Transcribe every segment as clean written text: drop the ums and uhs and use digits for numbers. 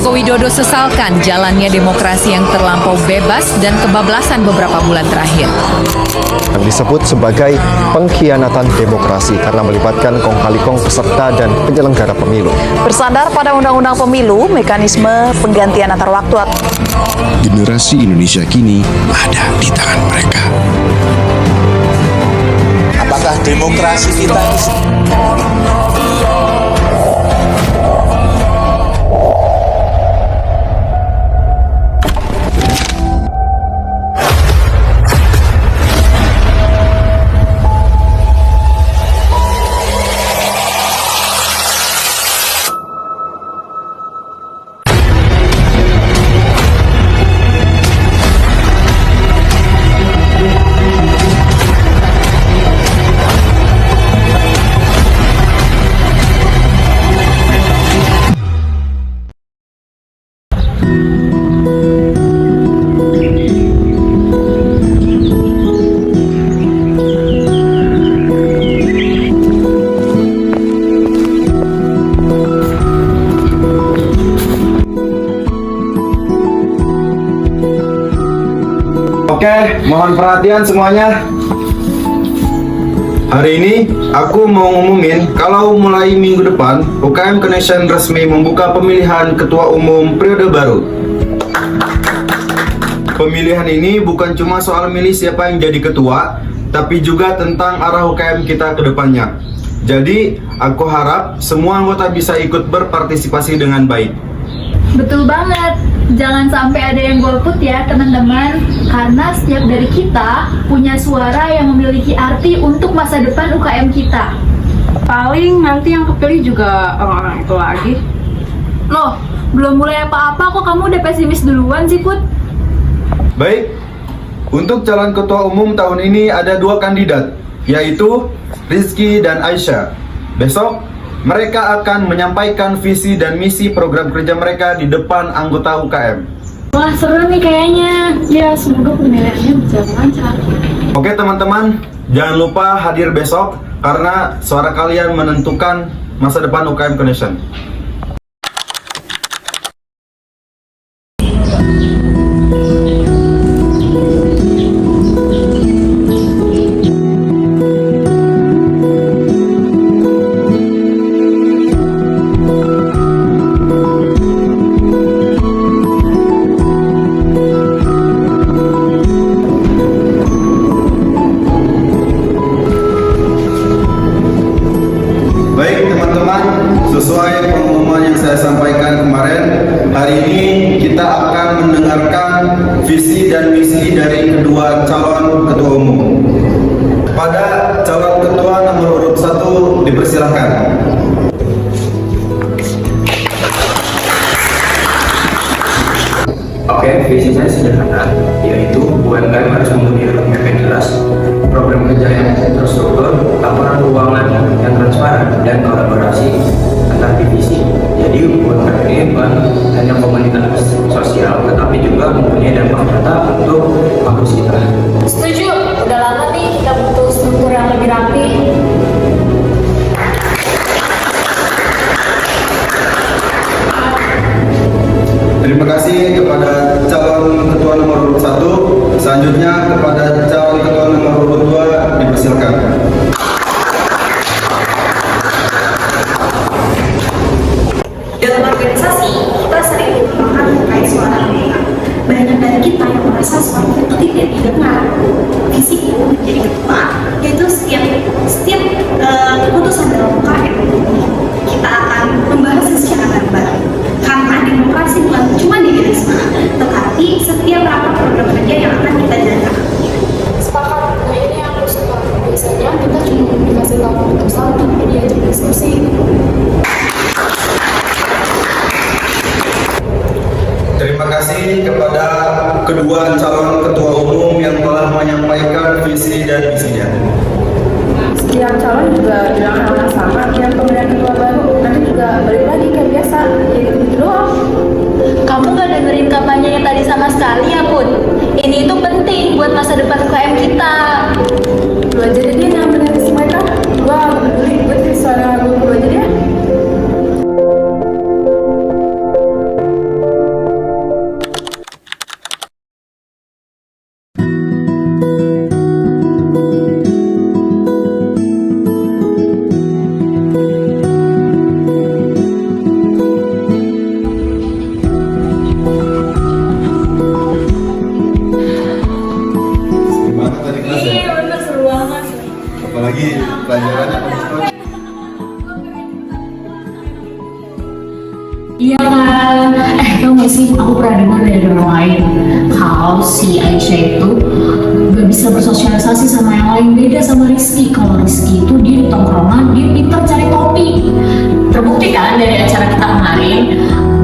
Joko Widodo sesalkan jalannya demokrasi yang terlampau bebas dan kebablasan beberapa bulan terakhir. Yang disebut sebagai pengkhianatan demokrasi karena melibatkan kong kali kong peserta dan penyelenggara pemilu. Bersandar pada Undang-Undang Pemilu, mekanisme penggantian antar waktu. Generasi Indonesia kini ada di tangan mereka. Apakah demokrasi kita Oke, mohon perhatian semuanya. Hari ini aku mau ngumumin kalau mulai minggu depan UKM Connection resmi membuka pemilihan ketua umum periode baru. Pemilihan ini bukan cuma soal milih siapa yang jadi ketua, tapi juga tentang arah UKM kita ke depannya. Jadi, aku harap semua anggota bisa ikut berpartisipasi dengan baik. Betul banget, jangan sampai ada yang golput ya teman-teman. Karena setiap dari kita punya suara yang memiliki arti untuk masa depan UKM kita. Paling nanti yang kepilih juga orang-orang itu lagi. Loh, belum mulai apa-apa kok kamu udah pesimis duluan sih Put? Baik, untuk calon ketua umum tahun ini ada 2 kandidat, yaitu Rizky dan Aisyah. Besok, mereka akan menyampaikan visi dan misi program kerja mereka di depan anggota UKM. Wah seru nih kayaknya. Ya semoga pemilihannya berjalan lancar. Oke teman-teman, jangan lupa hadir besok karena suara kalian menentukan masa depan UKM Connection. Sesuai pengumuman yang saya sampaikan kemarin, hari ini kita akan mendengarkan visi dan misi dari kedua calon ketua umum. Pada calon ketua nomor urut 1 dipersilahkan. Oke, visi saya sederhana, yaitu UMKM harus mempunyai roadmap yang jelas, program kerja yang terstruktur, laporan keuangan yang transparan, dan kolaborasi antar divisi. Jadi UMKM ini bukan hanya komunitas sosial, tetapi juga mempunyai dampak nyata untuk kampus kita. Setuju, udah lama nih kita butuh struktur yang lebih rapi. Terima kasih kepada calon ketua nomor urut 1. Selanjutnya kepada calon ketua nomor urut 2 dipersilakan. Dalam organisasi, kita sering diperlukan terkait suara mereka. Banyak dari kita yang merasa suara kita tidak didengar. Visi itu menjadi ketua, yaitu setiap keputusan dalam UKM kita akan membahas secara bareng. Karena demokrasi bukan cuma di Risma, tetapi setiap rapat program kerja yang akan kita jalankan. Sepakat, nah ini yang aku suka. Biasanya kita cuma dikasih tahu untuk satu, tapi diajak diskusi. Terima kasih kepada kedua calon ketua umum yang telah menyampaikan visi dan misinya. Setiap calon juga bilang hal yang sama, yang pemilihan ketua baru nanti juga balik lagi kayak biasa, jadi gitu doang. Kamu gak dengerin kampanyenya tadi sama sekali ya Put? Ini itu penting buat masa depan UKM kita. Lu aja deh dia yang bener si mereka. Gua gak peduli, gue tuh suara lu aja deh. Iya kan? Tau gak sih, aku pernah dengar dari orang lain kalau si Aisyah itu gak bisa bersosialisasi sama yang lain, beda sama Rizky. Kalau Rizky itu dia di tongkrongan, dia pintar cari topik. Terbukti kan dari acara kita kemarin,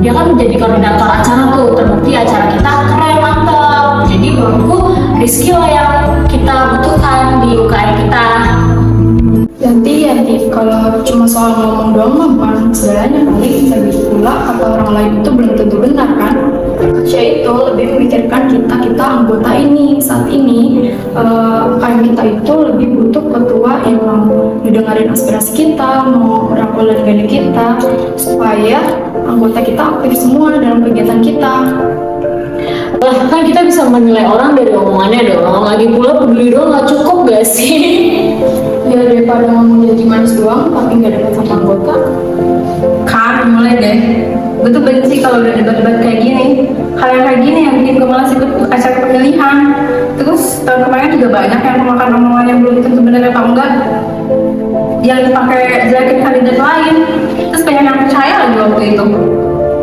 dia kan menjadi koordinator acara tuh, terbukti acara kita keren, mantap. Jadi menurutku Rizky lah yang kita butuhkan di UKM kita. Yanti, kalau cuma soal ngomong doang mah bukan segalanya kali. Lagi pula kata orang lain itu belum tentu benar kan. Aisyah itu lebih memikirkan kita anggota ini saat ini. UKM kita itu lebih butuh ketua yang mau ngedengerin aspirasi kita, mau merangkul dan gede kita, supaya anggota kita aktif semua dalam kegiatan kita. Lah kan kita bisa menilai orang dari omongannya dong. Lagi pula peduli doang gak cukup gak sih? Ya daripada ngomong jadi manis doang tapi nggak dapat sama anggota. Kan mulai deh, gue tuh benci kalau udah debat-debat kayak gini. Hal yang kayak gini yang bikin gue malas ikut acara pemilihan. Terus tahun kemarin juga banyak yang memakan omongan yang belum tentu benar atau enggak, yang dipakai jelekin kandidat lain. Terus banyak yang percaya lagi waktu itu.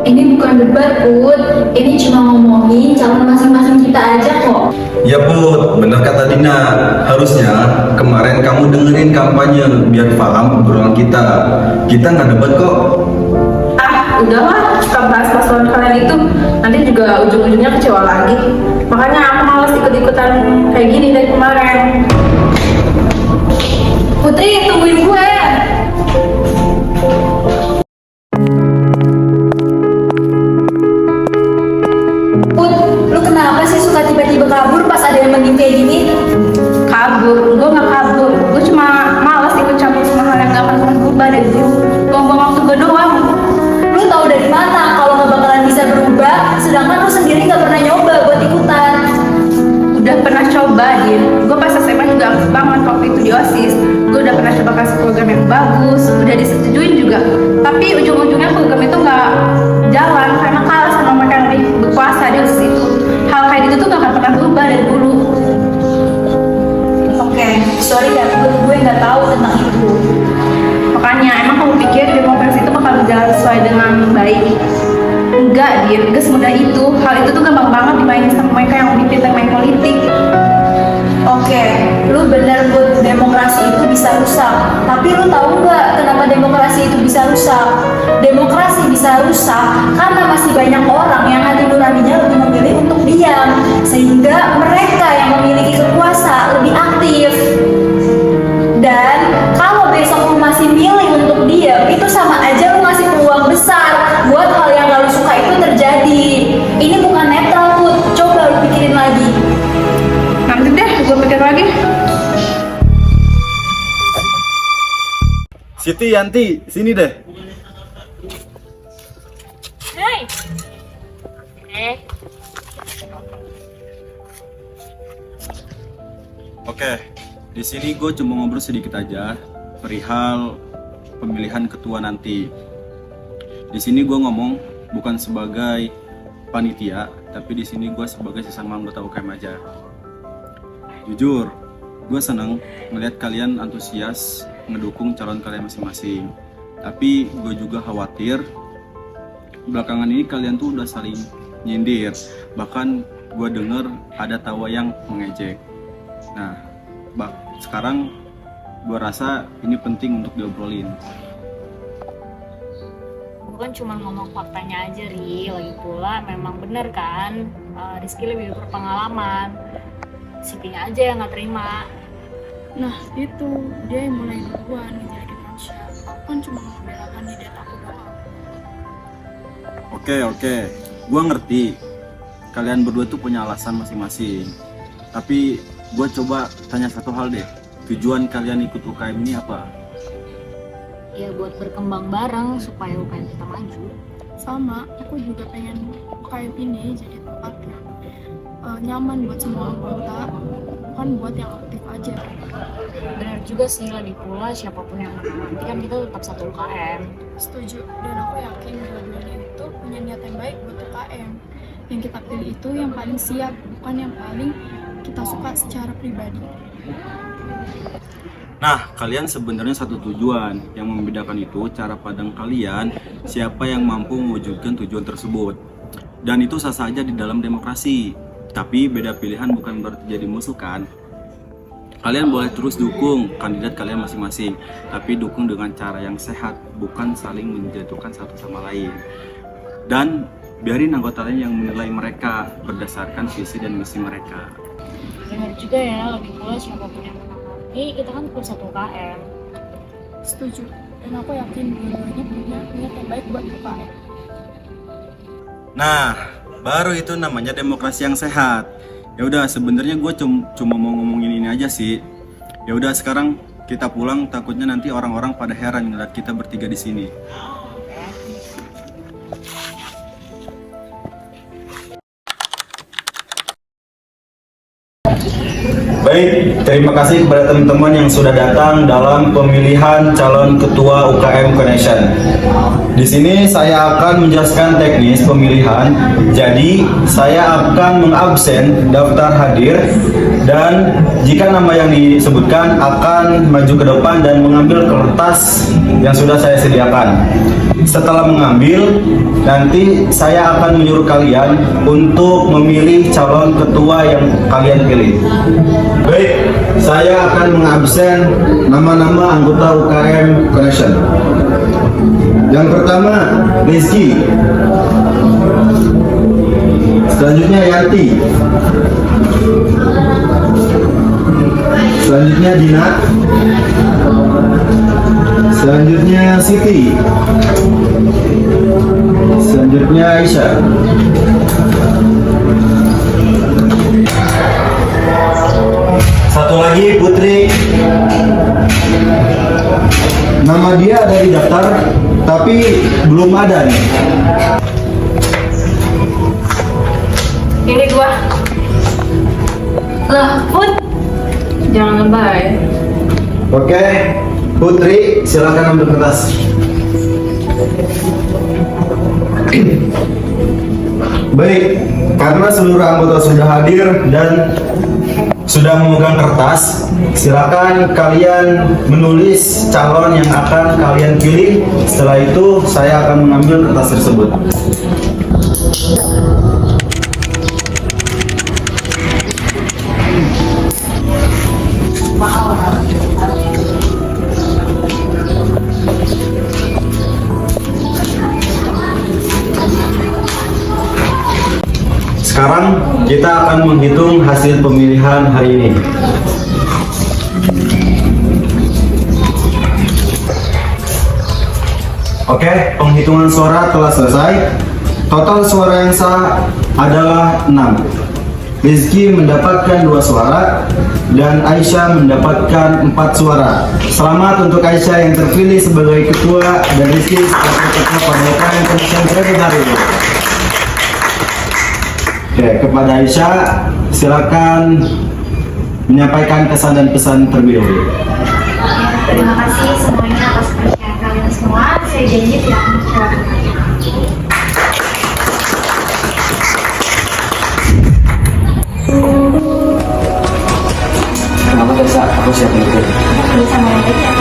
Ini bukan debat, Put. Ini cuma ngomongin calon masing-masing kita aja kok. Ya Put, benar kata Dina. Harusnya kemarin kamu dengerin kampanye biar paham obrolan kita. Kita nggak debat kok. Ah, udahlah, suka bahas paslon kalian itu. Nanti juga ujung-ujungnya kecewa lagi. Makanya aku malas ikut-ikutan kayak gini dari kemarin. Putri, tungguin gue. Put, lu kenapa sih suka tiba-tiba kabur pas ada yang mending kayak gini? Kabur, gue gak kabur. Gue cuma malas ikut campur sama hal yang gak akan pernah berubah dari dulu. Buang-buang waktu gue doang. Lu tahu dari mana kalau nggak bakalan bisa berubah, sedangkan lu sendiri nggak pernah nyoba buat ikutan. Udah pernah coba, Din. Gue pas SMA juga aktif banget waktu itu di OSIS. Gue udah pernah coba kasih program yang bagus, udah disetujuin juga. Tapi ujung-ujungnya program itu gak jalan karena kalah sama mereka yang lebih berkuasa di OSIS itu. Hal kayak gitu tuh gak akan pernah berubah dari dulu. Oke, sorry ya, gue nggak tahu tentang itu. Makanya, emang kamu pikir demokrasi itu bakal berjalan sesuai dengan baik? Enggak, Din. Gak semudah itu. Hal itu tuh gampang banget dimainin sama mereka yang lebih pintar main politik. Oke, lu bener, Bud, demokrasi itu bisa rusak. Tapi lu tahu nggak kenapa demokrasi itu bisa rusak? Demokrasi bisa rusak karena masih banyak orang yang hati nuraninya lebih memilih untuk diam, sehingga mereka yang memiliki kekuasaan lebih aktif. Dan kalau besok lu masih milih untuk diam, itu sama aja lu ngasih peluang besar buat hal yang gak lu suka itu terjadi. Ini bukan netral, Bud. Coba lu pikirin lagi. Nanti deh, gue pikir lagi. Siti, Yanti, sini deh. Hai. Oke, di sini gue cuma ngobrol sedikit aja perihal pemilihan ketua nanti. Di sini gue ngomong bukan sebagai panitia, tapi di sini gue sebagai sesama anggota UKM aja. Jujur, gue seneng melihat kalian antusias ngedukung calon kalian masing-masing. Tapi gue juga khawatir belakangan ini kalian tuh udah saling nyindir. Bahkan gue denger ada tawa yang mengejek. Nah, sekarang gue rasa ini penting untuk diobrolin. Bukan cuma ngomong faktanya aja, Ri. Lagi pula memang bener kan, Rizky lebih berpengalaman. Sitinya aja yang gak terima. Nah itu, dia yang mulai duluan ngejelekin Aisyah. Aku kan cuma ngebela kandidat aku doang. Oke, gue ngerti kalian berdua tuh punya alasan masing-masing. Tapi gue coba tanya satu hal deh, tujuan kalian ikut UKM ini apa? Ya buat berkembang bareng supaya UKM kita maju. Sama, aku juga pengen UKM ini jadi tempat yang nyaman buat semua anggota, bukan buat yang aktif aja. Benar juga sih, lagi pula siapapun yang menang nanti kan kita tetap satu UKM. Setuju, dan aku yakin dua-duanya itu punya niat yang baik buat UKM. Yang kita pilih itu yang paling siap, bukan yang paling kita suka secara pribadi. Nah, kalian sebenarnya satu tujuan. Yang membedakan itu cara pandang kalian, siapa yang mampu mewujudkan tujuan tersebut. Dan itu sah saja di dalam demokrasi. Tapi beda pilihan bukan berarti jadi musuh kan? Kalian boleh terus dukung kandidat kalian masing-masing, tapi dukung dengan cara yang sehat, bukan saling menjatuhkan satu sama lain. Dan biarin anggota lain yang menilai mereka berdasarkan visi dan misi mereka. Benar juga ya, lagi pula siapapun yang menang nanti, kita kan tetap satu UKM. Setuju. Dan aku yakin dua-duanya punya niat yang baik buat UKM. Nah, baru itu namanya demokrasi yang sehat. Ya udah, sebenarnya gue cuma mau ngomongin ini aja sih. Ya udah, sekarang kita pulang, takutnya nanti orang-orang pada heran ngeliat kita bertiga di sini. Baik, terima kasih kepada teman-teman yang sudah datang dalam pemilihan calon ketua UKM Connection. Di sini saya akan menjelaskan teknis pemilihan. Jadi, saya akan mengabsen daftar hadir dan jika nama yang disebutkan akan maju ke depan dan mengambil kertas yang sudah saya sediakan. Setelah mengambil, nanti saya akan menyuruh kalian untuk memilih calon ketua yang kalian pilih. Baik, saya akan mengabsen nama-nama anggota UKM Connection. Yang pertama, Rizky. Selanjutnya Yanti. Selanjutnya Dina. Selanjutnya Siti. Selanjutnya Aisyah. Satu lagi Putri. Nama dia ada di daftar, tapi belum ada nih. Ini gua. Lah, Put. Jangan lebay. Oke, Putri, silakan ambil kertas. Baik, karena seluruh anggota sudah hadir dan sudah memegang kertas, silakan kalian menulis calon yang akan kalian pilih. Setelah itu, saya akan mengambil kertas tersebut. Sekarang kita akan menghitung hasil pemilihan hari ini. Oke, penghitungan suara telah selesai. Total suara yang sah adalah 6. Rizky mendapatkan 2 suara dan Aisyah mendapatkan 4 suara. Selamat untuk Aisyah yang terpilih sebagai ketua dan Rizky sebagai ketua pemilihan Connection periode hari ini. Oke, kepada Aisyah, silakan menyampaikan kesan dan pesan terlebih dahulu. Terima kasih semuanya atas perhatian kalian semua. Saya janji tidak akan kecewakan. Kenapa Tessa? Aku siap ikut. Bisa mulai lagi ya.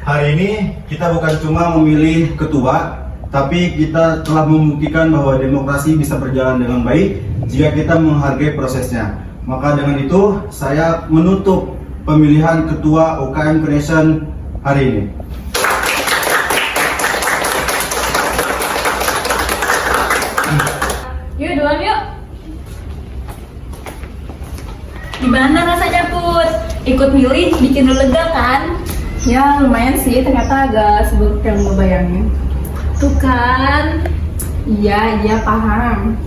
Hari ini kita bukan cuma memilih ketua, tapi kita telah membuktikan bahwa demokrasi bisa berjalan dengan baik jika kita menghargai prosesnya. Maka dengan itu, saya menutup pemilihan ketua UKM Connection hari ini. Yuk, duluan yuk. Gimana rasanya, Put? Ikut milih bikin lu lega kan? Ya, lumayan sih. Ternyata agak seburuk yang gue bayangin. Tuh kan? Iya, paham.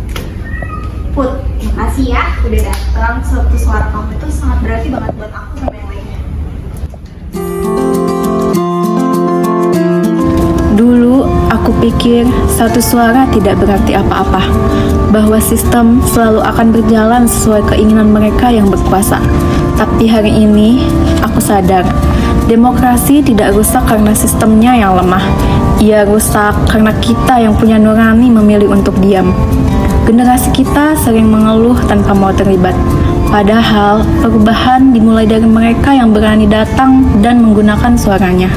Put, makasih ya udah datang. Suatu suara kamu itu sangat berarti banget buat aku sama yang lainnya. Dulu aku pikir satu suara tidak berarti apa-apa, bahwa sistem selalu akan berjalan sesuai keinginan mereka yang berkuasa. Tapi hari ini, aku sadar, demokrasi tidak rusak karena sistemnya yang lemah. Ia rusak karena kita yang punya nurani memilih untuk diam. Generasi kita sering mengeluh tanpa mau terlibat. Padahal, perubahan dimulai dari mereka yang berani datang dan menggunakan suaranya.